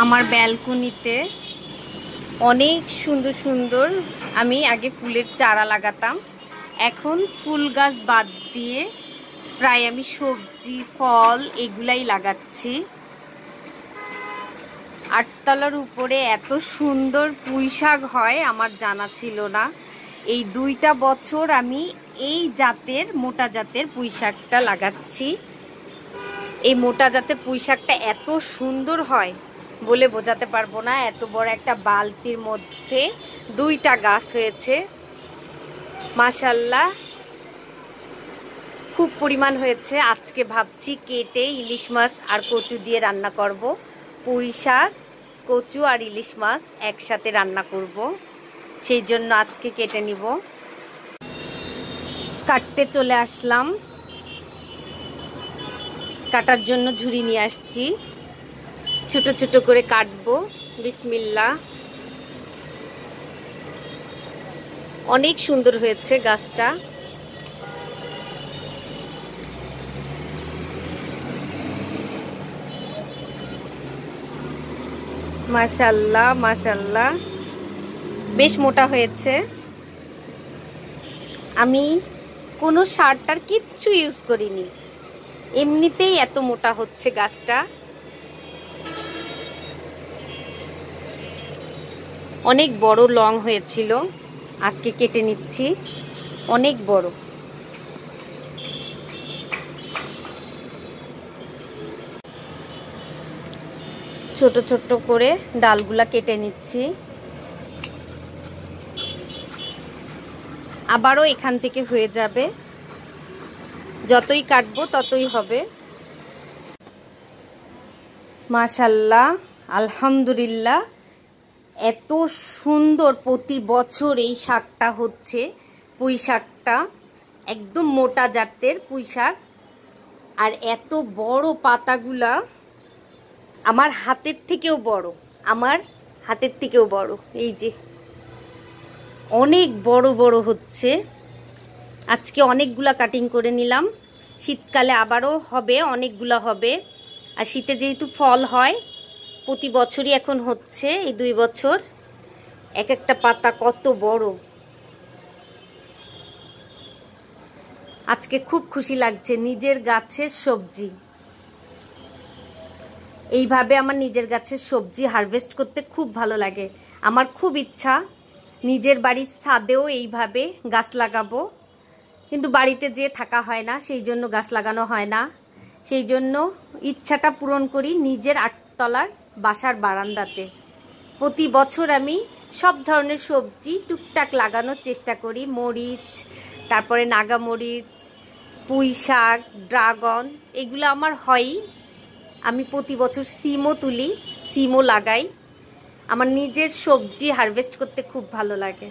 আমার ব্যালকনিতে অনেক সুন্দর সুন্দর আমি আগে ফুলের চারা লাগাতাম, এখন ফুল গাছ বাদ দিয়ে প্রায় আমি সবজি ফল এগুলাই লাগাচ্ছি। আটতলার উপরে এত সুন্দর পুঁই শাক হয় আমার জানা ছিল না। এই 2টা বছর আমি এই জাতের মোটা জাতের পুঁই শাকটা লাগাচ্ছি। এই মোটা জাতের পুঁই শাকটা এত সুন্দর হয় বলে বোঝাতে পারবো না। এত বড় একটা বালতির মধ্যে 2টা গাছ হয়েছে, মাশাআল্লাহ খুব পরিমাণ হয়েছে। আজকে ভাবছি কেটে ইলিশ মাছ আর কচু দিয়ে রান্না করব। পুঁই শাক, কচু আর ইলিশ মাছ একসাথে রান্না করব, সেই জন্য আজকে কেটে নিব। কাটতে চলে আসলাম, কাটার জন্য ঝুড়ি নিয়ে আসছি, ছোট ছোট করে কাটবো। বিসমিল্লাহ। অনেক সুন্দর হয়েছে গাছটা। মাশাআল্লাহ মাশাআল্লাহ, বেশ মোটা হয়েছে। আমি কোনো সার টার কিচ্ছু ইউজ করিনি, এমনিতেই এত মোটা হচ্ছে গাছটা। অনেক বড় লং হয়েছিল, আজকে কেটে নিচ্ছি, অনেক বড়। ছোট ছোট করে ডালগুলা কেটে নিচ্ছি। আবারও এখান থেকে হয়ে যাবে, যতই কাটবো ততই হবে। মাশাআল্লাহ আলহামদুলিল্লাহ, এত সুন্দর প্রতি বছর এই শাকটা হচ্ছে। পুঁই শাকটা একদম মোটা জাতের পুঁই শাক, আর এত বড় পাতাগুলা আমার হাতের থেকেও বড়, আমার হাতের থেকেও বড়। এই যে অনেক বড় বড় হচ্ছে। আজকে অনেকগুলা কাটিং করে নিলাম, শীতকালে আবারও হবে, অনেকগুলা হবে। আর শীতে যেহেতু ফল হয় প্রতি বছরই এখন হচ্ছে, এই 2 বছর এক একটা পাতা কত বড়। আজকে খুব খুশি লাগছে, নিজের গাছের সবজি। এইভাবে আমার নিজের গাছের সবজি হারভেস্ট করতে খুব ভালো লাগে। আমার খুব ইচ্ছা নিজের বাড়ির ছাদেও এইভাবে গাছ লাগাবো, কিন্তু বাড়িতে যেয়ে থাকা হয় না, সেই জন্য গাছ লাগানো হয় না। সেই জন্য ইচ্ছাটা পূরণ করি নিজের 8তলার বাসার বারান্দাতে। প্রতি বছর আমি সব ধরনের সবজি টুকটাক লাগানোর চেষ্টা করি। মরিচ, তারপরে নাগামরিচ, পুঁই শাক, ড্রাগন, এগুলো আমার হয়ই। আমি প্রতি বছর সিমও তুলি, সিমও লাগাই। আমার নিজের সবজি হারভেস্ট করতে খুব ভালো লাগে।